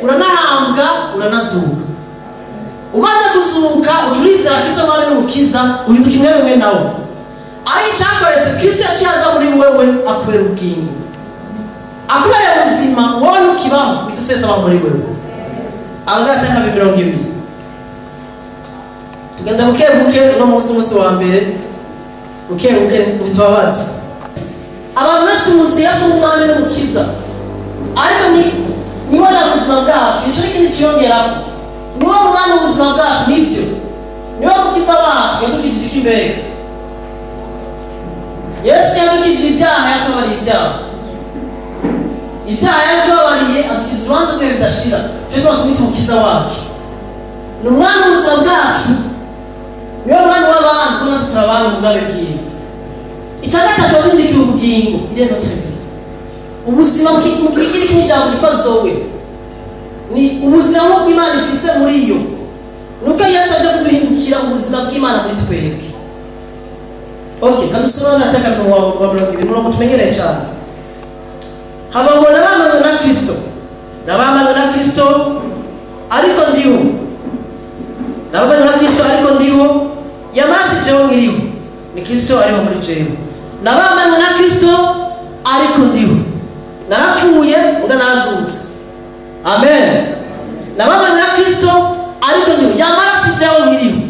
uranahambwa uranazuka. Umaze kuzuka uturizera Kristo mwami n'umukiza uhinduka imwe bimwe nawe. Ari cyakoretse Kristo yacihaza muri wewe akubera ubugingo. Akubera ubuzima wowe ukibaho bidusesa aba muri wewe. Abagarata 20. Tugenda bukebuke no munsi wa mbere. Bukebuke nitwabaza. Abantu bafite umuziya w'umwami n'umukiza. Ariko ni wala ubuzima bwacu nicyo kintu cyongeraho. Niwo mwana ubuzima bwacu nivyo. Niwo mukiza wacu yadukijije imbere. Yesu yadukijije ibyaha yakabariye ibyaha. Ibyaha yakabariye adukiza urubanza rwe bidashira. Cyo tuba tumita umukiza wacu. Ni umwana ubuzima bwacu. Niwo mwana w'abantu kubona tuturabana mu bwawe bwiwe. Icyagata twabindikira ubugingo ireno TV. Ubuzima bw'ikiri cy'ijambo gifazowe. Ni ubuzima bw'Imana ifise muri yo. Nuko Yesu aje kuduhindukira ubuzima bw'Imana muri twebwe. Okay, kadusoma nataka wa blog muno tumenyere cyane. Habaho n'abamana na Kristo. N'abamana na Kristo ariko ndiho. N'abamana na Kristo ariko ndiho. Yamaze jewe ngiriho. Ni Kristo ariho muri jewe. N'abamana na Kristo ariko ndiho. Narapfuye nga narazutse. Amen. N'abamana na Kristo ariko ndiho. Yamara si jewe ngiriho.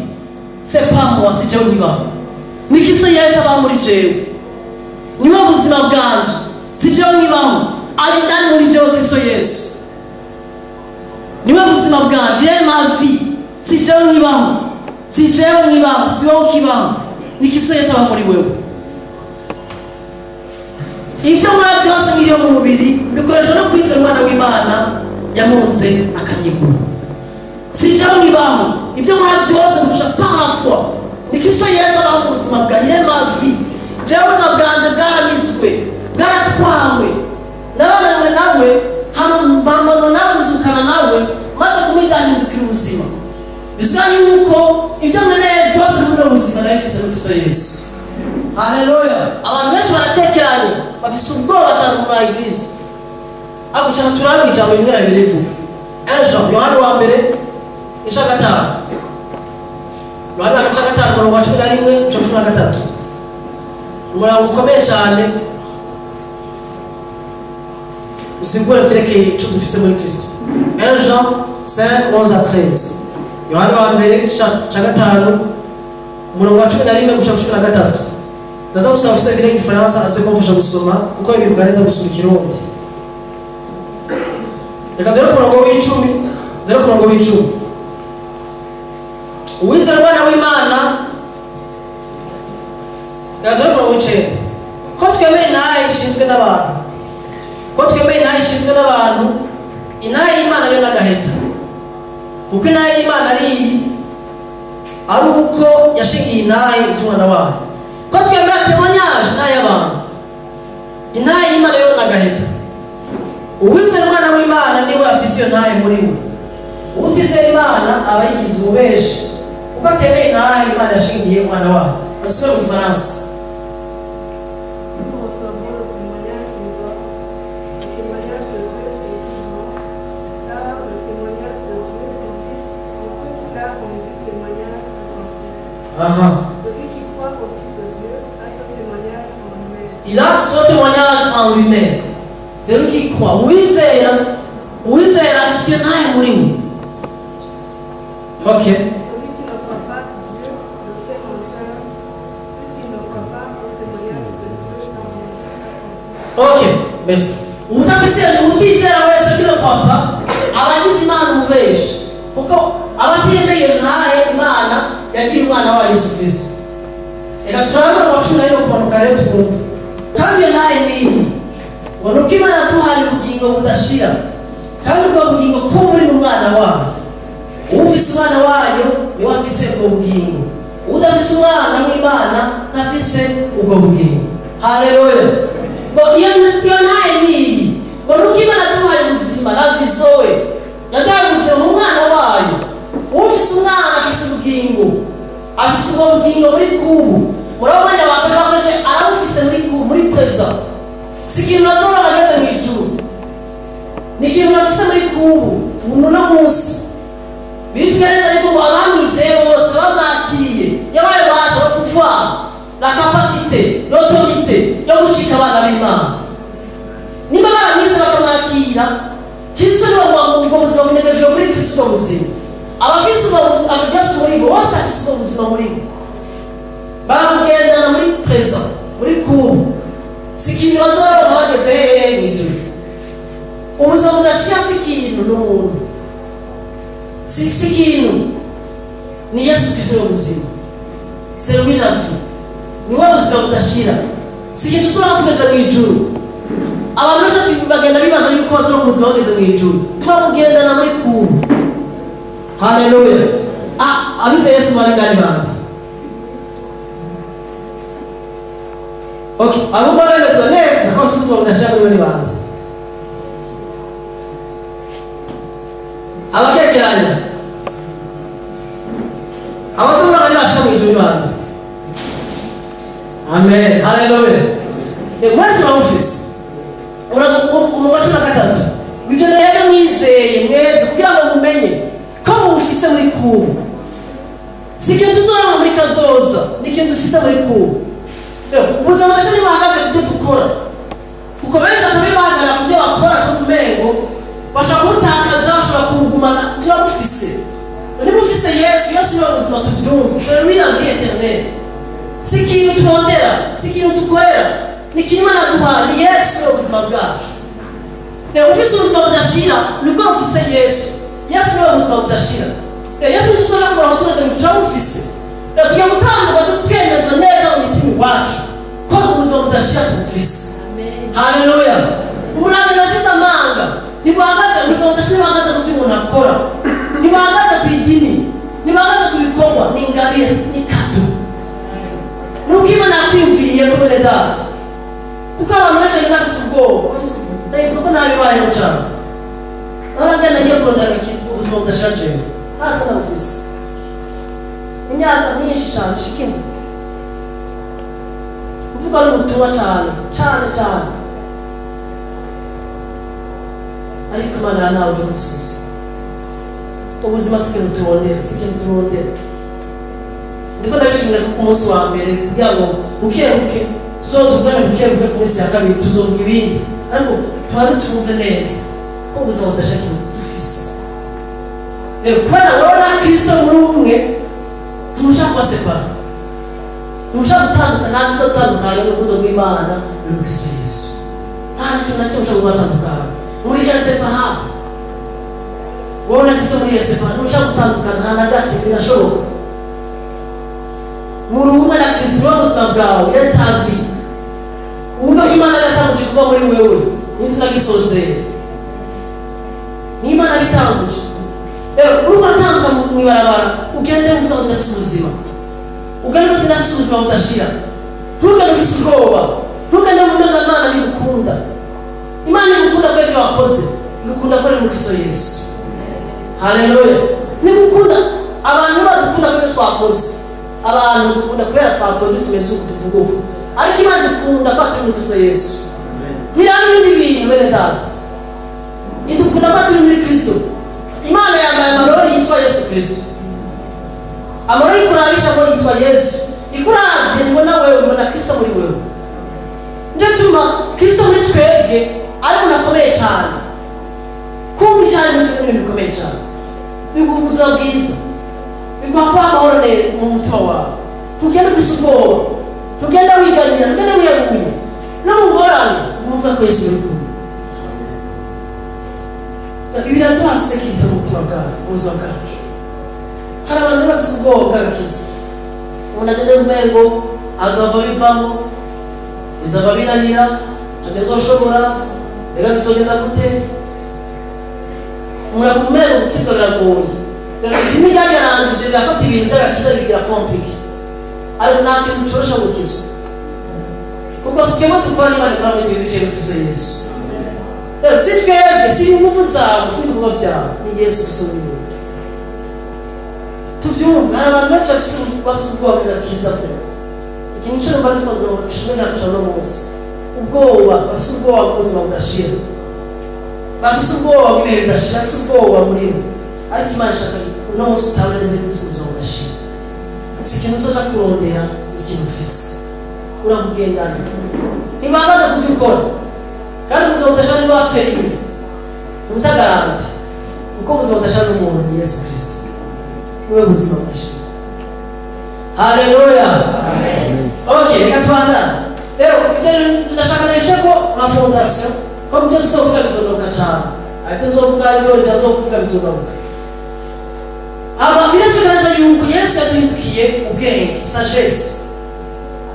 C'est pas moi, si jewe ngibaho. Ni Kristo Yesu aba muri jewe. Niwo buzima bwanje. Si jewe ngibaho. Ari ndani muri jewe Kristo Yesu. Niwo buzima bwanje, ma vie. Si jewe ngibaho. Si jewe ngibaho, si wowe ukibaho. Ni Kristo Yesu aba muri wewe. Ibyo murabyo hose ngiriyo mu mubiri bikoreshwa no kwizera umwana w'Imana yamunze akanyigura. Si jewe ngibaho. Ibyo murabyo hose musha parfois. Ni Kristo Yesu aba mu buzima bwanjye, ma vie. Jewe ubuzima bwanjye bwaramizwe, bwaratwawe. Nababanywe nawe, hamamano nawe nzukana nawe, maze kumwitahindukira ubuzima. Bizwa yuko ibyo mweneye byose muri ubuzima nabifise muri Kristo Yesu. Haleluya. Abantu benshi baratekeranye, bafise ubwoba cyane mu eglise. Ako cyane turabi ijambo rimwe na bibiri. Jean Yohana wa mbere icyagatanu. Yohana icyagatanu umurongo wa 11 cyo 13. Umurongo ukomeye cyane. Usigura kerekeye icyo dufise muri Kristo. Jean 5:11-13. Yohana wa mbere icyagatanu umurongo wa 11 gushika 13. Ndaza gusaba gusa bire Igifaransa aze kumfasha gusoma kuko ibi bwaneza gusoma Ikirundi. Reka dore ku murongo w'icumi. Dore ku murongo w'icumi. Uwizera umwana w'Imana. Reka dore ku murongo w'icenda. Ko twemeye naye ishinzwe n'abantu. Ko twemeye naye ishinzwe n'abantu. Inaye y'Imana yo n'agaheta. Kuko inaye y'Imana ari uko yashingiye inaye y'umwana wayo. Ko twemera témoignage n'ay'abantu. Inaye y'Imana yo n'agaheta. Uwizera umwana w'Imana niwe afise iyo naye muri we. Utizera Imana aba yigize ububeshi. Kuko atemeye inaye y'Imana yashingiye umwana wayo. Basubire mu Gifaransa. Celui qui croit au Fils de Dieu a son témoignage en lui-même. Il a son témoignage en lui-même. Celui qui croit. Uwizera afise naye muri we. Ok. Celui qui ne croit pas Dieu le fait menteur, puisqu'il ne croit pas au témoignage de Dieu dans lui-même. Ok, merci. Utizera wese kino kwapa abagize Imana umubeshi. Kuko abatemeye naye Imana yagira umwana wa Yesu Kristo. Eka turabona wacuna yo kumanuka rero twumva. Kandi naye ni wonuka Imana tuhaye ubugingo budashira. Kandi ubwo bugingo ko muri umwana wayo. Ufise umwana wayo ni wafise ubwo bugingo. Udafise umwana w'Imana ntafise ubwo bugingo. Haleluya. Bo iyo naye ni wonuka Imana tuhaye ubuzima navizoe. Yatagutse mu mwana wayo. Ufise umwana afise ubugingo. Afise ubwo bugingo muri kubu. Murabona abantu bakoze arabufise muri kubu muri pesa. Sikintu natora bageze mu ijuru. Nikintu afise muri kubu. uno munsi bitwereza yuko abamwizeye bose bamwakiriye yabaye baje no kuva la capacité l'autorité yo gushika abana b'Imana niba baramwizeye bakamwakira Kristo niwe ubwo buzima bunyegeje muri Kristo buzima abafise abageze muri bo bose afise ubuzima muri bo baramugendana muri présent muri kubu sikintu bazora bageze hehe mw'ijuru ubuzima budashira sikintu n'umuntu sikintu ni Yesu Kristo ubuzima c'est lui la vie niwe buzima budashira sikintu tuzora tugeze mw'ijuru abantu bashaka bagenda bibaza yuko bazora ubuzima bageze mw'ijuru turamugendana muri kubu. Haleluya. Abize Yesu marangani bandi. Okay, arumba rero tuneza kwa sisi tunashaka muri bandi. Abakekeranya. Abatumwa bari bashaka muri bandi. Amen. Haleluya. Mwese wa office. Umugati na gatatu. Bijana yake mwizeye mwe kugira ngo mumenye ko ufise muri kubu. Sikintu tuzora muri kazoza, nikintu ufise muri kubu. Ubuzima bwashani bahagaze kubyo dukora. Kuko benshi bashabi bahagara kubyo bakora cyo kumengo, bashaka gutakaza, bashaka kugumana turabufise. Niba ufise Yesu niwe ubuzima tuvyumva. C'est lui la vie éternelle. Sikintu tubondera, sikintu dukorera, nikintu Imana duha ni Yesu niwe ubuzima bwacu. Ufise ubuzima budashira, nuko ufise Yesu. Yesu niwe ubuzima budashira. Yesu tuzora ngo abaturage muturabufise. Tugiye gutambuka twemezwa neza mu mitima iwacu ko ubuzima budashira tubufise. Haleluya. Umuntu nashize amanga nibahagaze ubuzima budashira bahagaze mu byo umuntu akora, nibahagaze ku idini, nibahagaze ku bikorwa, ni ingabire, ni kado. Nuko Imana yakwiyumviriye ko bene data kuko abantu benshi bafise ubwoba kuko nabibayeho cyane arangana niyo kurondana ubuzima budashaje ntasa nabufise imyaka myinshi cyane shikindu uvuga n'ubutumwa cyane ariko Imana nawe uje umusubiza ubuzima sikintu tubondera ndiko ndabishimira ku munsi wa mbere kugira ngo bukebuke tuzodugane bukebuke ku munsi ya kabiri tuzovuga ibindi ariko twari tumve neza ko ubuzima budashaka dufise. Rero kubera wowe na Kristo muri umwe ntushaka kubasepara, ntushaka gutandukana n'urukundo rw'Imana muri Kristo Yesu. Nta kintu na kimwe ushaka kubatandukana muri Yesepaha. Wowe na Kristo muri Yesepaha ntushaka gutandukana nta na gato birashoboka. Muri umwe na Kristo ubuzima bwawe yatavi ubwo Imana yatanguje kuba muri wewe n'inzu nagisozera n'Imana bitanguje. Rero uruko rutambuka mu ibarabara ugende uvuga udafite ubuzima, ugende udafite ubuzima budashira, ntugende ufite ubwoba, ntugende umenga Imana nigukunda. Imana igukunda kubera icyo wakoze, igukunda kubera muri Kristo Yesu. Haleluya. Nigukunda abantu badukunda kubera twakoze, abantu dukunda kubera twakoze tumeze uko tuvuga uko, ariko Imana igukunda kubera turi muri Kristo Yesu. Ntiraba ibindi bintu bene data, idukunda kubera turi muri Kristo. Imana yambaye amarori yitwa Yesu Kristo. Amarori ikurabisha ngo yitwa Yesu. Ikuravye mbona wewe mbona Kristo muri wewe. Ndio tuma Kristo muri twebwe ari unakomeye cyane. Kumbi cyane muri bikomeye cyane. Bigubuza bwiza. Bigwakwa amahoro mu mutima wawe. Tugenda kwisubora. Tugenda wiganyira, tugenda wiyaguye. No mugorane, umva ko Yesu uri kumwe. Ibiraduha sekirite mu buzima bwacu. Hari abantu bafite ubwoba bw'agakiza. Umuntu agenda umengo azava bivamo, bizava binanira, ntabizoshobora, reka bizogenda gute. Umuntu akumenya ubukizo biragoye. Rero idini ryarangije rigafata ibintu by'agakiza bigira komplike. Ariko nta kintu corosha gukiza. Kuko si twebwe dukora n'Imana ikora muri ibyo bice bikiza Yesu. Rero si twebwe, si ingufu zawe, si ibikorwa byawe, ni Yesu Kristo muri wowe. Tuvyumva, hari abantu benshi bafise ubwoba bw'agakiza pe. Ikintu cyo numva ariko nshobora kuja no munsi. Ubwoba, bafise ubwoba bw'ubuzima budashira. bafise ubwoba bw'ibihe bidashira, si ubwoba muri bo, ariko Imana ishaka uno munsi utabona neza ibisubizo bidashira. Si ikintu uzoja kurondera ikintu ufise, uramugendana ntibahagaze kubyo ukora, kandi ubuzima budashira niba waperime ubutagarante, kuko ubuzima budashira n'umuntu ni Yesu Kristo, niwe buzima budashira. Haleluya, amen. Okay, reka tubandane rero. Ibyo ndashaka nabishe ko nka fondasiyo ko mubyo tuzovuga bizogaruka cyane, ariko nzovuga ibyo ndazovuga bizogaruka. Biragaragaza yuko Yesu yaduhindukiye ubwenge, sagesse,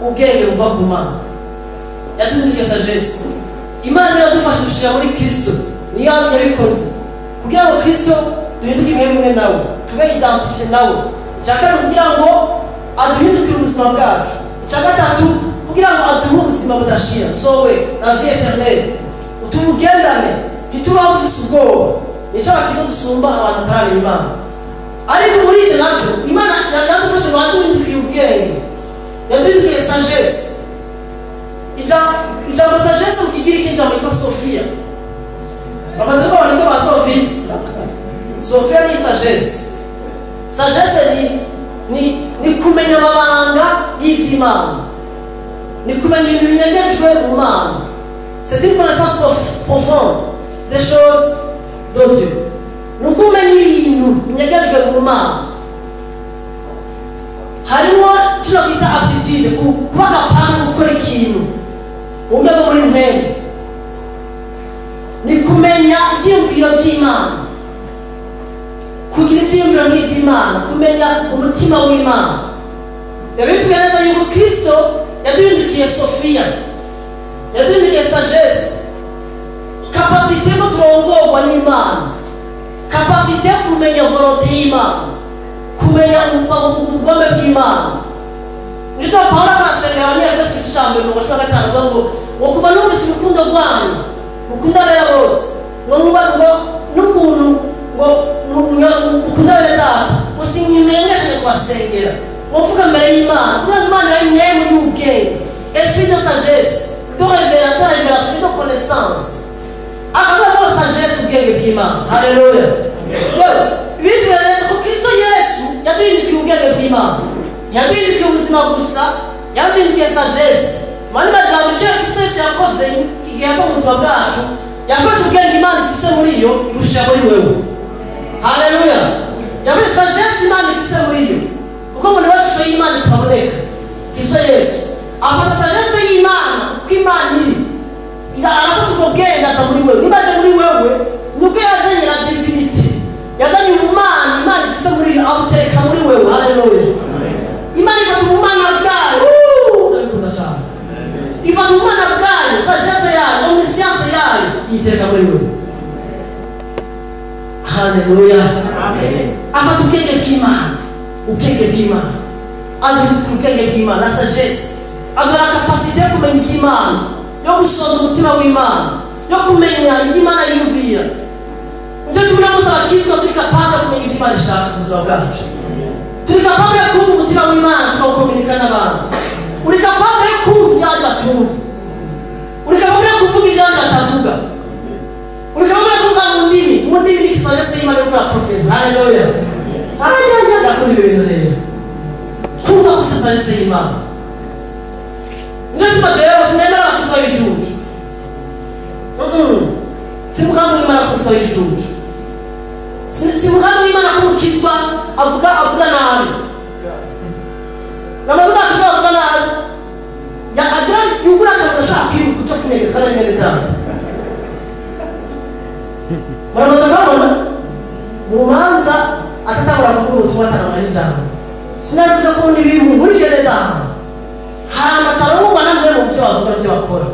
ubwenge buva ku Mana. Yaduhindukiye sagesse. Imana yadufasha gushira muri Kristo, niyo yabikoze kugira ngo Kristo duhinduke imwe nawe, tube identifiye nawe. Icyakabiri kugira ngo aduhindukire ubuzima bwacu. Icyagatatu kugira ngo aduhe ubuzima budashira, sowe la vie éternelle, tumugendane ntitubaho dufise ubwoba. Nicyo abakizo dusumba abantu batarabera Imana, ariko muri icyo nacyo Imana yadufashe ngo yaduhindukiye ubwenge, yaduhindukiye sagesse. Ijambo sagesse mu kigiriki ijambo yitwa Sophia. Bamaze kuba bariko ba Sophie. Sophia ni sagesse. Sagesse ni kumenya amabanga y'ivy'Imana, ni kumenya ibintu binyegejwe mu Mana. C'est une connaissance profonde des choses de Dieu. Ni kumenya ibintu binyegejwe mu Mana. Harimo kino bita aptitude, kuba capable gukora ikintu mu rwego muri ntego. Ni kumenya ivyiyumviro by'Imana, kugira ivyiyumviro nk'ivy'Imana, kumenya umutima w'Imana. Rero tugereza yuko Kristo yaduhindukiye Sophia, yaduhindukiye sagesse, kapasite ko turongorwa n'Imana, kapasite yo kumenya volonté y'Imana, kumenya ubugome bw'Imana. Nijito Pawulo arasengera abanyefeso igice cya mbere umurongo wa 5 avuga ngo kuva numvise urukundo rwanyu mukunda abera bose, ngo n'ukuntu ngo mukunda abera data, ngo sinkimenyesheje kubasengera, muvuga mbere y'Imana, kubera Imana yari mwemu y'ubwenge, esprit de sagesse, de révélation, de connaissance. Akavuga ko sagesse, ubwenge bw'Imana. Haleluya. Rero bitwereka ko Kristo Yesu yaduhindukiye ubwenge bw'Imana, yaduhindukiye ubuzima gusa, yaduhindukiye sagesse. Mani majambo icyo Kristo Yesu yakoze igihe yaza mu buzima bwacu, yakoresha ubwenge Imana ifise muri yo ibushira muri wewe. Haleluya. Yabaye sagesse Imana ifise muri yo, kuko muri washusho y'Imana itaboneka. Kristo Yesu afata sagesse y'Imana, uko Imana iri arafata ubwo bwenge aza muri wewe. Niba aje muri wewe nuko yazanye na divinity, yazanye ubumana Imana ifise muri yo, abutereka muri wewe. Haleluya. Imana ifata ubumana bwayo, ndabikunda cyane, ifata ubumana bwayo, sagesse yayo, omniscience yayo, yitereka muri wewe. Haleluya. Amen. Afata ubwenge bw'Imana, ubwenge bw'Imana, aduhindukiye ubwenge bw'Imana na sagesse, aduha kapasite yo kumenya iby'Imana, yo gusonza umutima w'Imana, yo kumenya iby'Imana yumvira. Nibyo tubona gusa abakizwa turi kapable kumenya iby'Imana ishaka ku buzima bwacu, turi kapable yo kumva umutima w'Imana tukawukominika n'abandi, uri kapable yo kumva iby'abandi batumva, uri kapable yo kuvuga iby'abandi batavuga, uri kapable yo kuvuga mu ndimi sagesse y'Imana yo gukora profesi. Haleluya. Haleluya. Ndakunda ibyo bintu rero, kumva gusa sagesse y'Imana. Ndio tumajeyo sinema bakizwa bijuju. Simukangu Imana kubisa bijuju. Simukangu Imana kumukizwa avuga nabi. Namazuka akizwa avuga nabi. Ya agira yugura kana shaki kucho kimeze kana ngene tano. Maramaza kabona mumanza atatabura mukuru tuwatana mahijana. Sinabiza ko ni bimu muri gereza. Haramataro namwe mu byo bavuga byo bakora,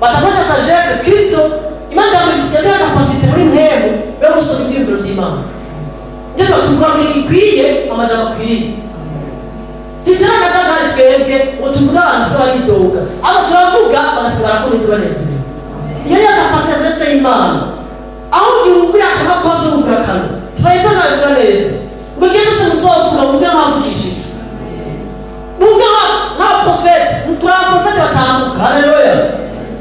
batakoresha sagesse. Kristo Imana yamwisigiye kapasite muri mwemu yo gusoma ibyiyumviro by'Imana. Ndio tuvuga ngo ikwiye amajambo akwiriye. Tizana kagari twebwe ngo tuvuga abantu bayidoga, aba turavuga bagasigara ko nitwa neza. Iyo ya kapasite y'Imana aho gihugu yakabakoze ubukana twayita nabivuga neza ngo Yesu muzotura mu byo havugishije. Nubwo nta profete, mutura profete batambuka. Haleluya.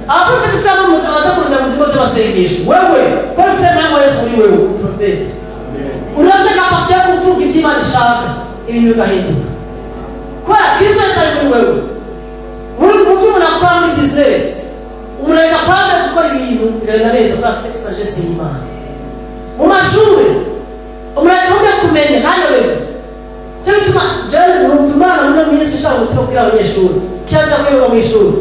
Abaprofeti sana mu tabata mu bigo by'amasengesho wewe ko ufite mwanya Yesu muri wewe prophet urafite kapasite yo kuvuga icyo Imana ishaka ibintu bigahinduka kwa Kristo ari muri wewe muri umuntu akora muri business umuntu akapanga gukora ibintu bigenda neza kwa sagesse y'Imana mu mashuri umuntu akunda kumenya nayo wewe cyo bituma jana Imana muri minsi ishaka gutubwira abanyeshuri cyaza kwiga mu ishuri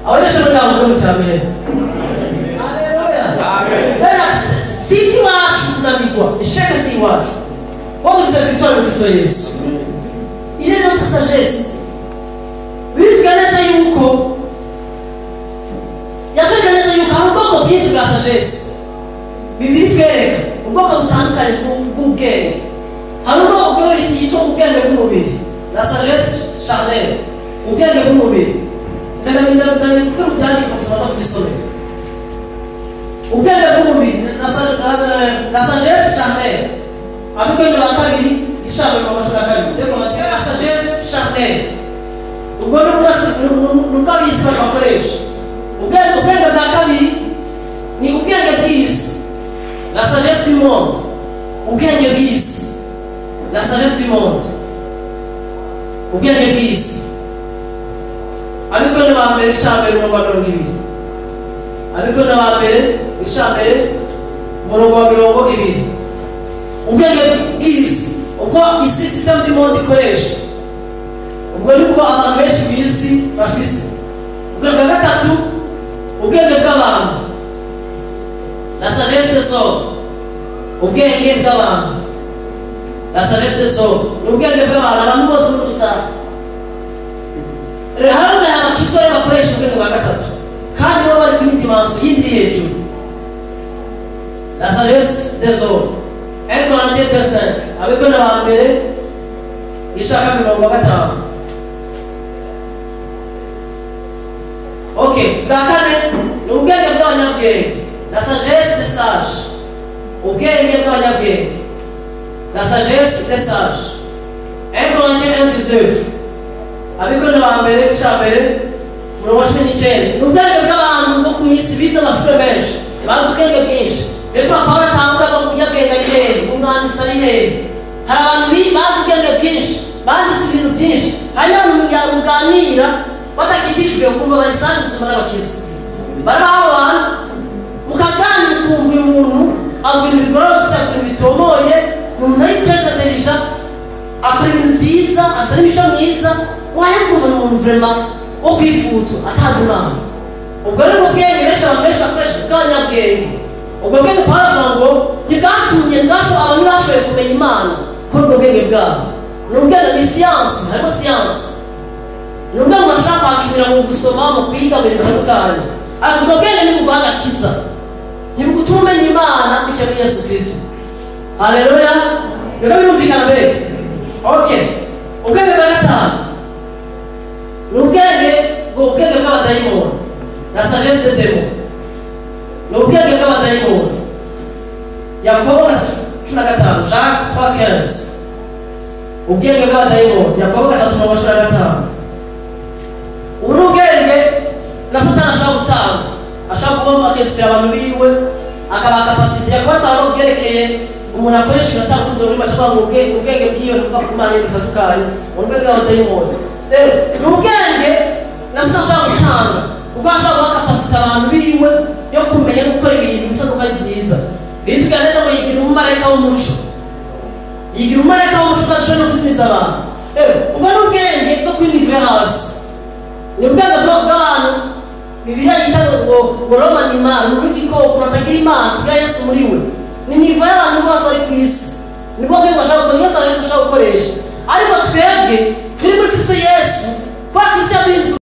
abanyeshuri ntabwo mu cyambere haleluya amen si iwacu tunanigwa ishaka si iwacu wowe uzabitwara muri Yesu ile notre sagesse biganeza yuko yatuganeza yuko hari ubwoko bwinshi bwa sagesse bibiri twereka ubwoko butandukanye bw'ubwenge hari ubwoko bw'ibitwa ubwenge bw'umubiri la sagesse charnelle ubwenge bw'umubiri ndabikuka mutandika kusaba kudisomera ubwenge bw'umubiri la sagesse charnelle abigenge ba kabiri ishaka mu mashuri ya kabiri ndeko matira la sagesse charnelle ubwo n'ubwabisi bakoresha ubwenge bwa kabiri ni ubwenge bw'isi la sagesse du monde ubwenge bw'isi la sagesse du monde ubwenge bw'isi abikone ba mbere cyambere mu 20 abikone ba mbere cyambere mu 20 ubwenge bw'isi ubwo isi system du monde ikoresha ubwo nibwo abantu benshi b'isi bafise ubwenge bwa gatatu ubwenge bw'abantu la sagesse des hommes ubwenge bw'abantu la sagesse des hommes ubwenge bw'abantu abantu bose muri rusange rero hari abakizwa bakoresha ubwenge bwa gatatu kandi bo bari kuri dimansi y'indi hejuru la sagesse des hommes 1 Corinthiens 2:5 abikona ba mbere ishaka 55 ok bwa kane ni ubwenge bw'abanyabwenge la sagesse des sages ubwenge bw'abanyabwenge la sagesse des sages 1 Corinthiens 1:19 abikona ba mbere cyambere mu 19 ubwenge bw'abantu bwo ku isi bize amashuri menshi bazi ubwenge bwinshi rero Pawulo atanga ko kuyabwenge ari hehe umwanditsi ari hehe hari abantu bazi ubwenge bwinshi banditse ibintu byinshi hari n'abantu muganira batakigijwe kumva barisanzwe gusoma n'abakizo bari abantu mukaganira ukumva uyu muntu avuga ibintu bigororotse avuga ibintu bitomoye umuntu ari très intelligent akora ibintu byiza azana imico myiza wayakumva n'umuntu vraiment wo kwifuza atazi Imana ubwo rero ubwenge benshi abantu benshi bakoresha bw'abanyabwenge ubwo bwenge Pawulo ngo ntibwatumye abantu bashoboye kumenya Imana kuri ubwo bwenge bwabo ni ubwenge ni siyansi harimo siyansi ni ubwenge bashaka kwakira mu gusoma mu kwiga mu bintu bitandukanye ariko ubwo bwenge ni bugwa agakiza ntibugutuma umenya Imana bica muri Yesu Kristo haleluya reka birumvikana mbere ok ubwenge bwa gatanu ni ubwenge bw'abadayimoni la sagesse des démons ni ubwenge bw'abadayimoni Yakobo 15 Jacques 3:15 ubwenge bw'abadayimoni Yakobo 3:15 ubu ni ubwenge na Satani ashaka gutanga ashaka kuba akesura abantu biwe akaba kapasite ya kuba abantu bwerekeye umuntu akoresha inota kudoro bacwa mu ubwenge bw'iyo kuva ku Mana bitandukanye ubwenge bw'abadayimoni rero ni ubwenge na Satani ashaka gutanga kuko ashaka kuba kapasite abantu biwe yo kumenya gukora ibintu bisa n'uko ari byiza bitwa neza ngo yigira umumarayika w'umuco yigira umumarayika w'umuco udashobora no kuzimiza abantu rero ubwo ni ubwenge bwo kwinjira hasi ni ubwenge bw'abantu Bibiliya yita ngo Roma ni Imana n'urugi ko kuratagira Imana bwa Yesu muri we ni nivo y'abantu bose bari ku isi ni bwo bwenge bashaka gukora byose Yesu ashaka gukoresha ariko twebwe turi muri Kristo Yesu kwa Kristo